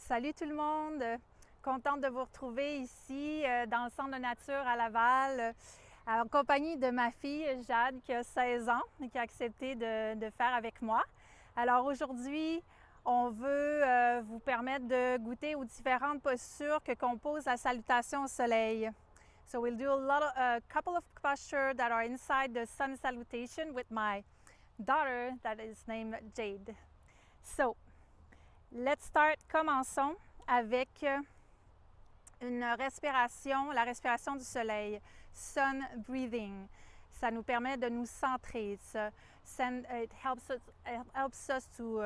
Salut tout le monde! Contente de vous retrouver ici dans le centre de nature à Laval en compagnie de ma fille Jade qui a 16 ans et qui a accepté de faire avec moi. Alors aujourd'hui, on veut vous permettre de goûter aux différentes postures que compose la salutation au soleil. So we'll do a couple of postures that are inside the sun salutation with my daughter that is named Jade. So, let's start. Commençons avec une respiration, la respiration du soleil, sun breathing. Ça nous permet de nous centrer. It helps us to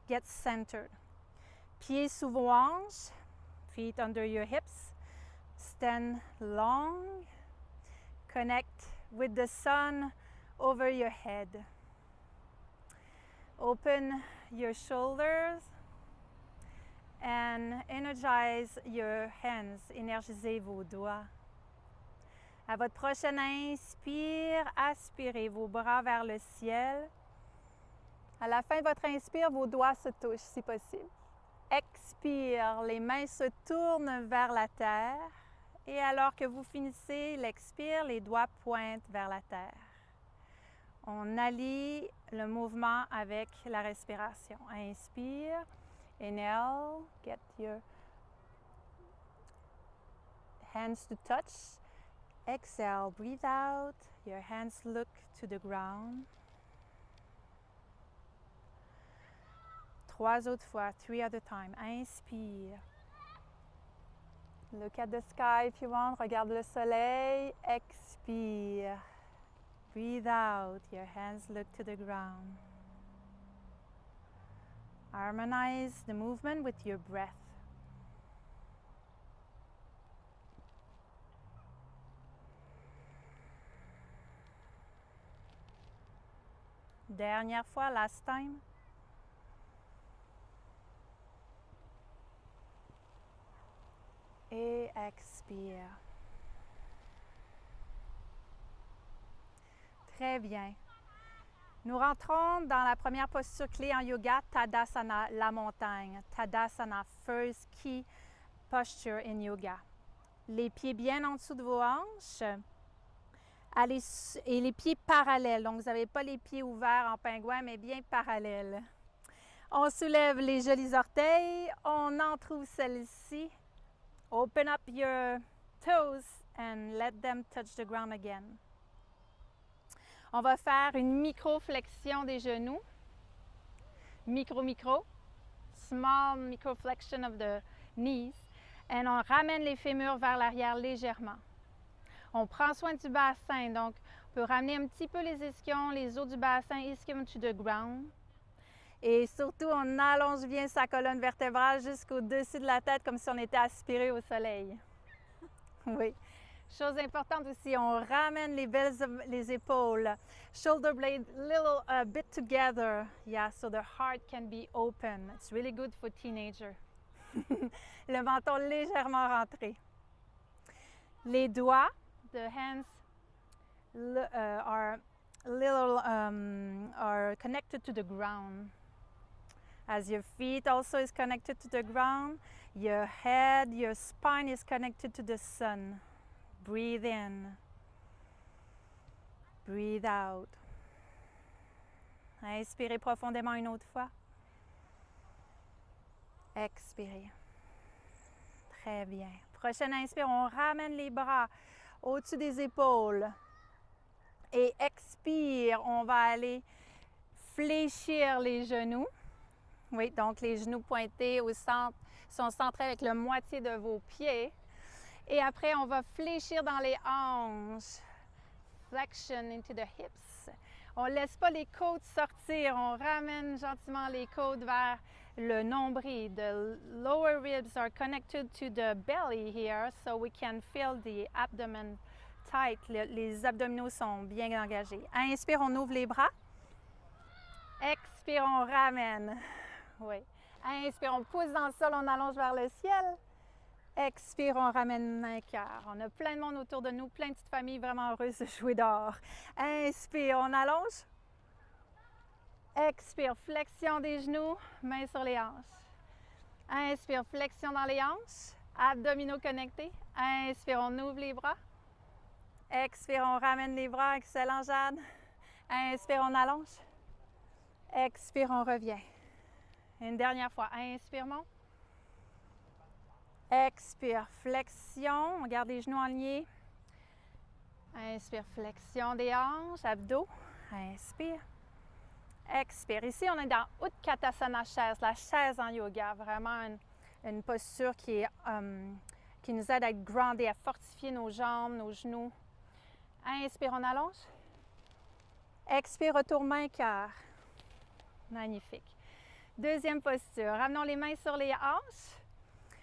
get centered. Pieds sous vos hanches, feet under your hips. Stand long. Connect with the sun over your head. Open your shoulders and energize your hands. Énergisez vos doigts. À votre prochaine inspire, aspirez vos bras vers le ciel. À la fin de votre inspire, vos doigts se touchent si possible. Expire, les mains se tournent vers la terre. Et alors que vous finissez l'expire, les doigts pointent vers la terre. On allie le mouvement avec la respiration. Inspire, inhale, get your hands to touch. Exhale, breathe out, your hands look to the ground. 3 autres fois, 3 at a time. Inspire. Look at the sky if you want. Regarde le soleil. Expire. Breathe out. Your hands look to the ground. Harmonize the movement with your breath. Dernière fois, last time. Et expire. Très bien. Nous rentrons dans la première posture clé en yoga, Tadasana, la montagne. Tadasana, first key posture in yoga. Les pieds bien en dessous de vos hanches et les pieds parallèles. Donc, vous n'avez pas les pieds ouverts en pingouin, mais bien parallèles. On soulève les jolis orteils. On entrouvre celle-ci. Open up your toes and let them touch the ground again. On va faire une micro-flexion des genoux. Micro. Small micro-flexion of the knees. Et on ramène les fémurs vers l'arrière légèrement. On prend soin du bassin. Donc, on peut ramener un petit peu les ischions, les os du bassin, ischium to the ground. Et surtout, on allonge bien sa colonne vertébrale jusqu'au-dessus de la tête, comme si on était aspiré au soleil. Oui. Chose importante aussi, on ramène les épaules. Shoulder blade little bit together. Yeah, so the heart can be open. It's really good for teenager. Le menton légèrement rentré. Les doigts, the hands are connected to the ground. As your feet also is connected to the ground, your head, your spine is connected to the sun. Breathe in. Breathe out. Inspirez profondément une autre fois. Expirez. Très bien. Prochaine inspire, on ramène les bras au-dessus des épaules. Et expire, on va aller fléchir les genoux. Oui, donc les genoux pointés au centre sont centrés avec la moitié de vos pieds. Et après, on va fléchir dans les hanches. Flexion into the hips. On ne laisse pas les côtes sortir. On ramène gentiment les côtes vers le nombril. The lower ribs are connected to the belly here, so we can feel the abdomen tight. Les abdominaux sont bien engagés. Inspire, on ouvre les bras. Expire, on ramène. Oui. Inspire, on pousse dans le sol, on allonge vers le ciel. Expire, on ramène un cœur. On a plein de monde autour de nous, plein de petites familles vraiment heureuses de jouer dehors. Inspire, on allonge. Expire, flexion des genoux, mains sur les hanches. Inspire, flexion dans les hanches. Abdominaux connectés. Inspire, on ouvre les bras. Expire, on ramène les bras. Excellent, Jade. Inspire, on allonge. Expire, on revient. Une dernière fois. Inspire, monte. Expire, flexion. On garde les genoux alignés. Inspire, flexion des hanches, abdos. Inspire. Expire. Ici, on est dans Utkatasana chaise, la chaise en yoga. Vraiment une posture qui nous aide à être groundé, à fortifier nos jambes, nos genoux. Inspire, on allonge. Expire, retour main-cœur. Magnifique. Deuxième posture. Ramenons les mains sur les hanches.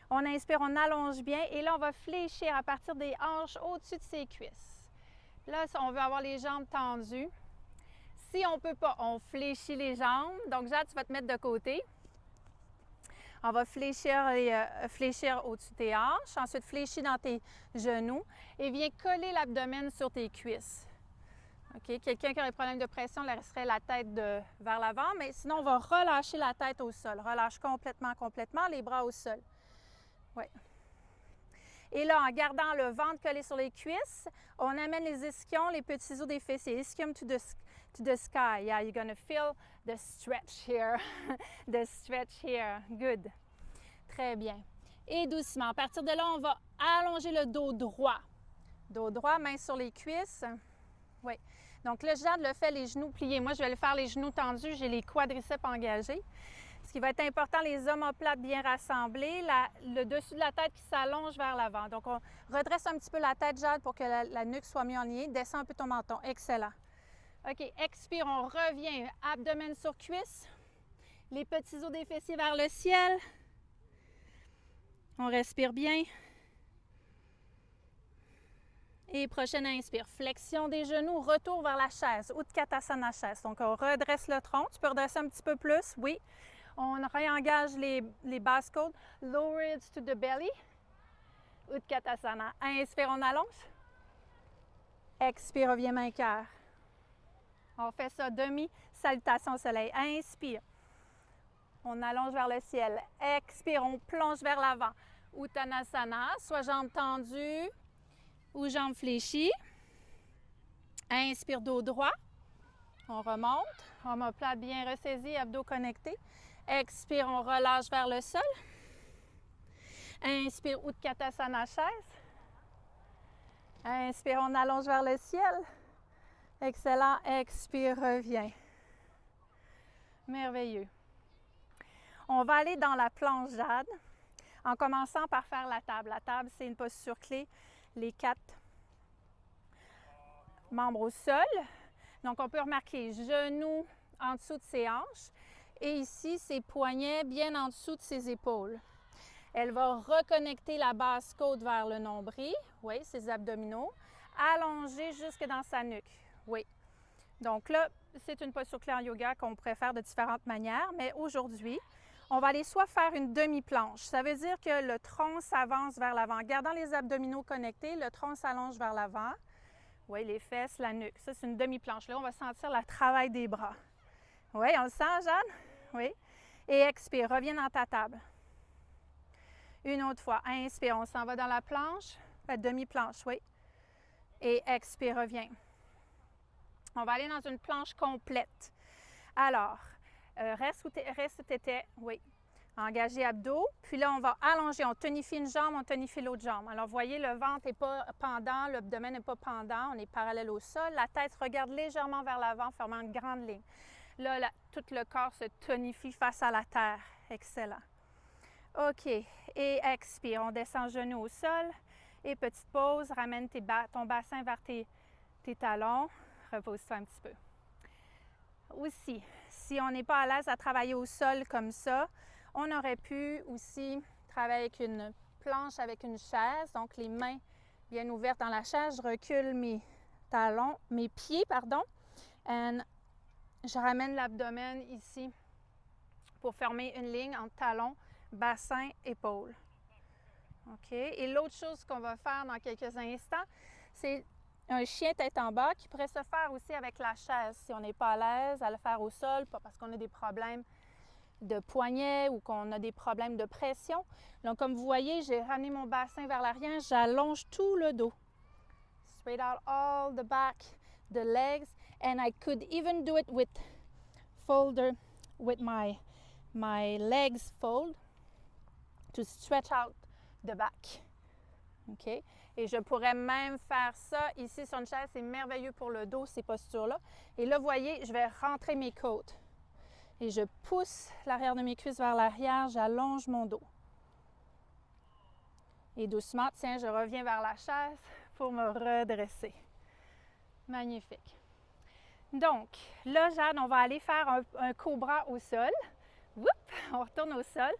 On inspire, on allonge bien. Et là, on va fléchir à partir des hanches au-dessus de ses cuisses. Là, on veut avoir les jambes tendues. Si on ne peut pas, on fléchit les jambes. Donc, Jade, tu vas te mettre de côté. On va fléchir au-dessus de tes hanches. Ensuite, fléchis dans tes genoux. Et viens coller l'abdomen sur tes cuisses. OK? Quelqu'un qui a des problèmes de pression laisserait la tête vers l'avant. Mais sinon, on va relâcher la tête au sol. Relâche complètement les bras au sol. Oui. Et là, en gardant le ventre collé sur les cuisses, on amène les ischions, les petits os des fessiers. Ischium to the sky. Yeah, you're going to feel the stretch here. The stretch here. Good. Très bien. Et doucement, à partir de là, on va allonger le dos droit. Dos droit, main sur les cuisses. Oui. Donc là, Jade le fait les genoux pliés. Moi, je vais le faire les genoux tendus. J'ai les quadriceps engagés. Ce qui va être important, les omoplates bien rassemblés, le dessus de la tête qui s'allonge vers l'avant. Donc, on redresse un petit peu la tête, Jade, pour que la nuque soit mieux alignée. Descends un peu ton menton. Excellent. OK, expire, on revient. Abdomen sur cuisse. Les petits os des fessiers vers le ciel. On respire bien. Et prochaine inspire. Flexion des genoux, retour vers la chaise. Utkatasana chaise. Donc, on redresse le tronc. Tu peux redresser un petit peu plus. Oui. On réengage les basses côtes. Lower it to the belly. Utkatasana. Inspire, on allonge. Expire, revient main-cœur. On fait ça, demi-salutation au soleil. Inspire. On allonge vers le ciel. Expire, on plonge vers l'avant. Uttanasana, soit jambes tendues ou jambes fléchies. Inspire, dos droit. On remonte. Omoplate bien ressaisie, abdos connectés. Expire, on relâche vers le sol. Inspire, Utkatasana chaise. Inspire, on allonge vers le ciel. Excellent. Expire, reviens. Merveilleux. On va aller dans la planche Jade en commençant par faire la table. La table, c'est une posture clé. Les 4 membres au sol. Donc, on peut remarquer genoux en dessous de ses hanches. Et ici, ses poignets bien en dessous de ses épaules. Elle va reconnecter la basse côte vers le nombril, oui, ses abdominaux, allonger jusque dans sa nuque, oui. Donc là, c'est une posture clé en yoga qu'on préfère de différentes manières, mais aujourd'hui, on va aller soit faire une demi-planche. Ça veut dire que le tronc s'avance vers l'avant. Gardant les abdominaux connectés, le tronc s'allonge vers l'avant. Oui, les fesses, la nuque. Ça, c'est une demi-planche. Là, on va sentir le travail des bras. Oui, on le sent, Jeanne? Oui. Et expire, reviens dans ta table. Une autre fois. Inspire, on s'en va dans la planche. Demi-planche, oui. Et expire, reviens. On va aller dans une planche complète. Alors, reste où tu étais, oui. Engagé abdos. Puis là, on va allonger. On tonifie une jambe, on tonifie l'autre jambe. Alors, vous voyez, le ventre n'est pas pendant, l'abdomen n'est pas pendant. On est parallèle au sol. La tête regarde légèrement vers l'avant, formant une grande ligne. Là, tout le corps se tonifie face à la terre. Excellent. OK. Et expire. On descend genoux au sol. Et petite pause. Ramène ton bassin vers tes talons. Repose-toi un petit peu. Aussi, si on n'est pas à l'aise à travailler au sol comme ça, on aurait pu aussi travailler avec une planche, avec une chaise. Donc, les mains bien ouvertes dans la chaise. Je recule mes pieds, et je ramène l'abdomen ici pour former une ligne entre talons, bassin, épaule. OK. Et l'autre chose qu'on va faire dans quelques instants, c'est un chien tête en bas qui pourrait se faire aussi avec la chaise. Si on n'est pas à l'aise à le faire au sol, pas parce qu'on a des problèmes de poignet ou qu'on a des problèmes de pression. Donc, comme vous voyez, j'ai ramené mon bassin vers l'arrière, j'allonge tout le dos. Straight out all the back, the legs, and I could even do it with my legs fold to stretch out the back. OK? Et je pourrais même faire ça ici sur une chaise. C'est merveilleux pour le dos, ces postures-là. Et là, vous voyez, je vais rentrer mes côtes. Et je pousse l'arrière de mes cuisses vers l'arrière, j'allonge mon dos. Et doucement, tiens, je reviens vers la chaise pour me redresser. Magnifique. Donc, là, Jade, on va aller faire un cobra au sol. Oups, on retourne au sol.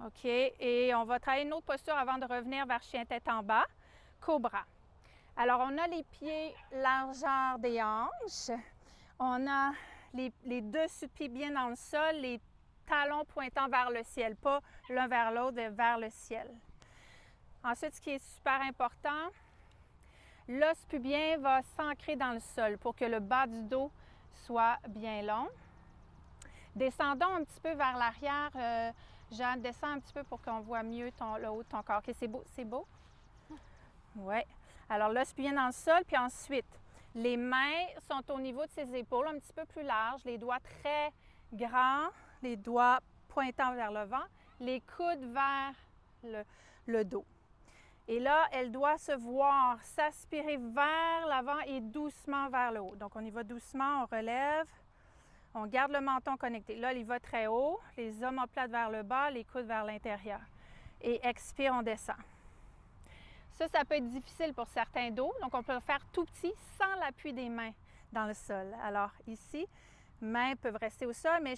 OK, et on va travailler une autre posture avant de revenir vers chien tête en bas. Cobra. Alors, on a les pieds largeur des hanches. On a les dessus de pieds bien dans le sol, les talons pointant vers le ciel, pas l'un vers l'autre, mais vers le ciel. Ensuite, ce qui est super important, l'os pubien va s'ancrer dans le sol pour que le bas du dos soit bien long. Descendons un petit peu vers l'arrière. Jeanne, descends un petit peu pour qu'on voit mieux le haut de ton corps. OK, c'est beau, c'est beau? Oui. Alors, l'os pubien dans le sol, puis ensuite, les mains sont au niveau de ses épaules, un petit peu plus larges, les doigts très grands, les doigts pointant vers le vent, les coudes vers le dos. Et là, elle doit se voir s'aspirer vers l'avant et doucement vers le haut. Donc, on y va doucement, on relève, on garde le menton connecté. Là, il va très haut, les omoplates vers le bas, les coudes vers l'intérieur. Et expire, on descend. Ça peut être difficile pour certains dos, donc on peut le faire tout petit sans l'appui des mains dans le sol. Alors ici, mains peuvent rester au sol, mais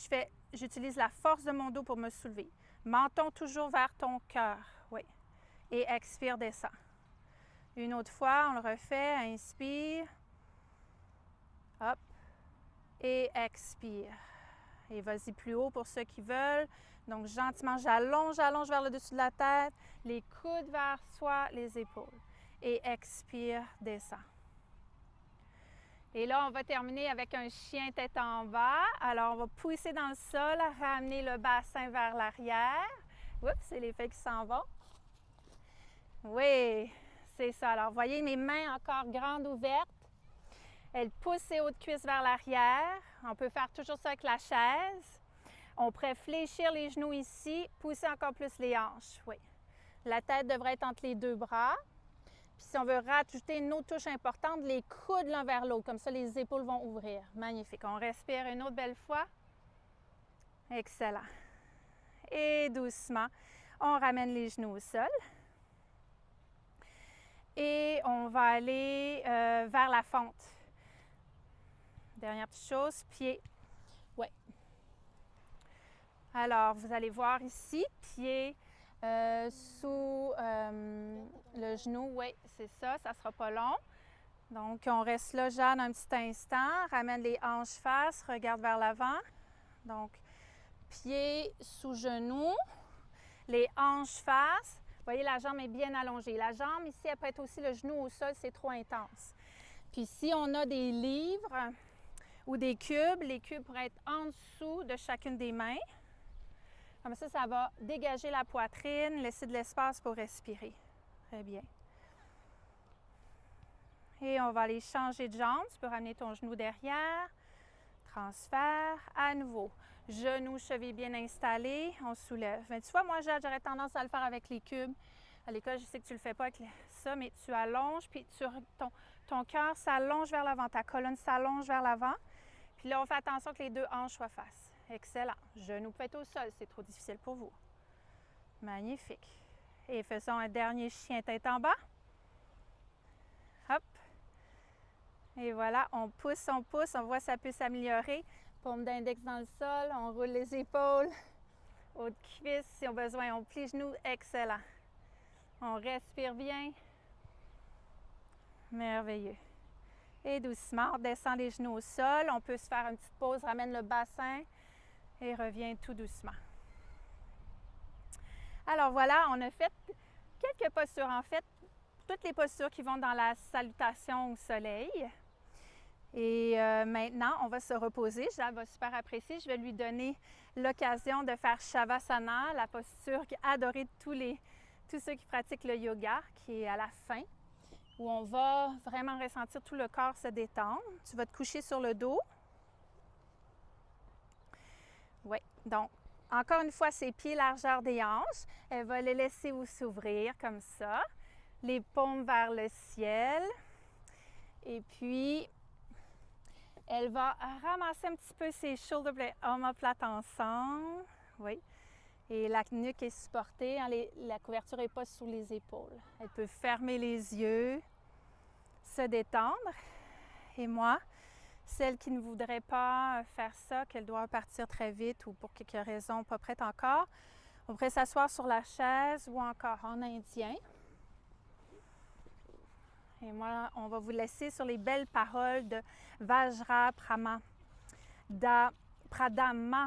j'utilise la force de mon dos pour me soulever. Menton toujours vers ton cœur, oui. Et expire, descend. Une autre fois, on le refait, inspire, hop, et expire. Et vas-y plus haut pour ceux qui veulent. Donc, gentiment, j'allonge vers le dessus de la tête, les coudes vers soi, les épaules. Et expire, descend. Et là, on va terminer avec un chien tête en bas. Alors, on va pousser dans le sol, ramener le bassin vers l'arrière. Oups, c'est les feuilles qui s'en vont. Oui, c'est ça. Alors, vous voyez mes mains encore grandes ouvertes. Elles poussent ses hautes cuisses vers l'arrière. On peut faire toujours ça avec la chaise. On pourrait fléchir les genoux ici, pousser encore plus les hanches. Oui. La tête devrait être entre les deux bras. Puis si on veut rajouter une autre touche importante, les coudes l'un vers l'autre. Comme ça, les épaules vont ouvrir. Magnifique. On respire une autre belle fois. Excellent. Et doucement, on ramène les genoux au sol. Et on va aller vers la fente. Dernière petite chose, pied. Oui. Alors, vous allez voir ici, pied sous le genou. Oui, c'est ça, ça ne sera pas long. Donc, on reste là, Jeanne, un petit instant. Ramène les hanches face, regarde vers l'avant. Donc, pied sous genou, les hanches face. Vous voyez, la jambe est bien allongée. La jambe, ici, elle peut être aussi le genou au sol, c'est trop intense. Puis, si on a des livres ou des cubes, les cubes pourraient être en dessous de chacune des mains. Comme ça va dégager la poitrine, laisser de l'espace pour respirer. Très bien. Et on va aller changer de jambe. Tu peux ramener ton genou derrière. Transfert. À nouveau. Genou, cheville bien installé. On soulève. Mais tu vois, moi, j'aurais tendance à le faire avec les cubes. À l'école, je sais que tu ne le fais pas avec ça, mais tu allonges, puis ton cœur s'allonge vers l'avant. Ta colonne s'allonge vers l'avant. Puis là, on fait attention que les deux hanches soient face. Excellent. Genou peut être au sol, c'est trop difficile pour vous. Magnifique. Et faisons un dernier chien tête en bas. Hop. Et voilà, on pousse, on voit que ça peut s'améliorer. Paume d'index dans le sol, on roule les épaules, haute cuisse, si on a besoin, on plie les genoux. Excellent. On respire bien. Merveilleux. Et doucement, on descend les genoux au sol. On peut se faire une petite pause, ramène le bassin et revient tout doucement. Alors voilà, on a fait quelques postures. En fait, toutes les postures qui vont dans la salutation au soleil. Et maintenant, on va se reposer. Jade va super apprécier. Je vais lui donner l'occasion de faire Shavasana, la posture adorée de tous ceux qui pratiquent le yoga, qui est à la fin, où on va vraiment ressentir tout le corps se détendre. Tu vas te coucher sur le dos. Oui, donc, encore une fois, ses pieds largeur des hanches. Elle va les laisser s'ouvrir comme ça. Les paumes vers le ciel. Et puis, elle va ramasser un petit peu ses shoulder blades, omoplates ensemble. Oui. Et la nuque est supportée. Hein, la couverture n'est pas sous les épaules. Elle peut fermer les yeux, se détendre. Et moi, celle qui ne voudrait pas faire ça, qu'elle doit partir très vite ou pour quelque raison pas prête encore, on pourrait s'asseoir sur la chaise ou encore en indien. Et moi, on va vous laisser sur les belles paroles de Vajra Pradama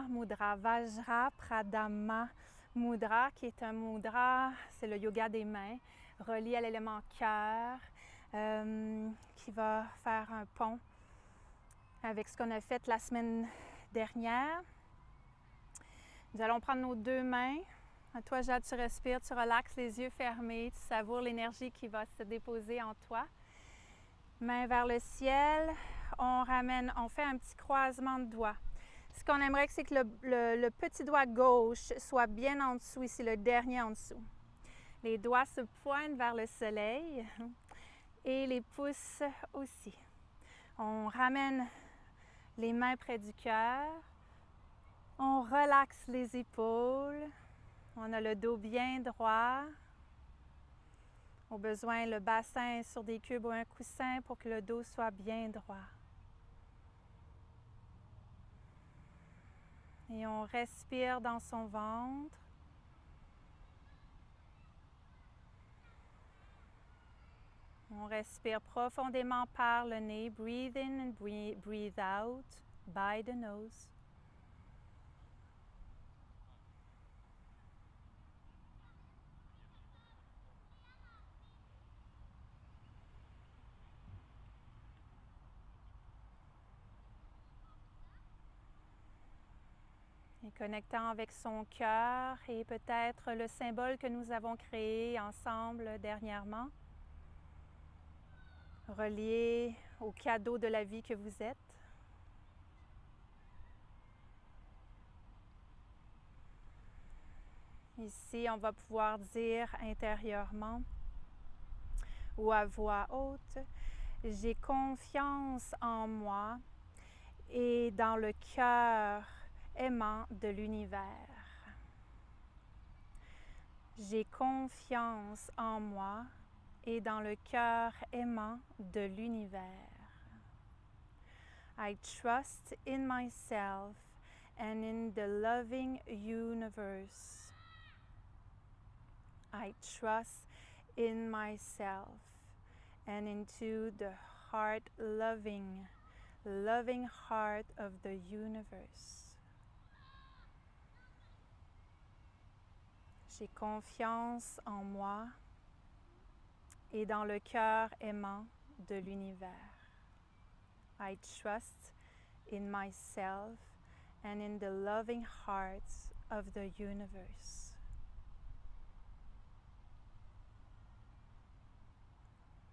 Mudra. Vajra Pradama Mudra, qui est un mudra, c'est le yoga des mains, relié à l'élément cœur, qui va faire un pont avec ce qu'on a fait la semaine dernière. Nous allons prendre nos deux mains. À toi, Jade, tu respires, tu relaxes les yeux fermés, tu savoures l'énergie qui va se déposer en toi. Main vers le ciel, on fait un petit croisement de doigts. Ce qu'on aimerait, c'est que le petit doigt gauche soit bien en dessous, ici, le dernier en dessous. Les doigts se pointent vers le soleil et les pouces aussi. On ramène les mains près du cœur. On relaxe les épaules. On a le dos bien droit. Au besoin, le bassin sur des cubes ou un coussin pour que le dos soit bien droit. Et on respire dans son ventre. On respire profondément par le nez. Breathe in and breathe out by the nose. Et connectant avec son cœur et peut-être le symbole que nous avons créé ensemble dernièrement, relié au cadeau de la vie que vous êtes. Ici, on va pouvoir dire intérieurement ou à voix haute, j'ai confiance en moi et dans le cœur aimant de l'univers. J'ai confiance en moi et dans le cœur aimant de l'univers. I trust in myself and in the loving universe. I trust in myself and into the loving heart of the universe. J'ai confiance en moi et dans le cœur aimant de l'univers. I trust in myself and in the loving hearts of the universe.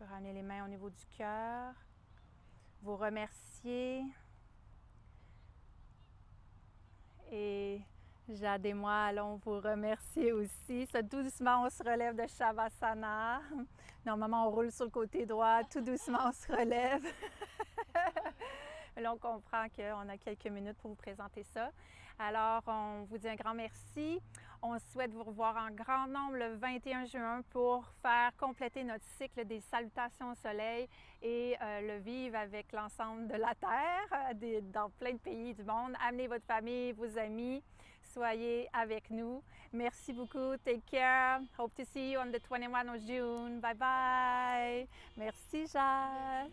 Vous ramenez les mains au niveau du cœur. Vous remerciez. Et Jade et moi allons vous remercier aussi. Ça, tout doucement, on se relève de Shavasana. Normalement, on roule sur le côté droit. Tout doucement, on se relève. Là, on comprend qu'on a quelques minutes pour vous présenter ça. Alors, on vous dit un grand merci. On souhaite vous revoir en grand nombre le 21 juin pour faire compléter notre cycle des salutations au soleil et le vivre avec l'ensemble de la Terre dans plein de pays du monde. Amenez votre famille, vos amis. Soyez avec nous. Merci beaucoup. Take care. Hope to see you on the 21 of June. Bye bye. Merci, Jade.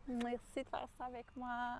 Merci de faire ça avec moi.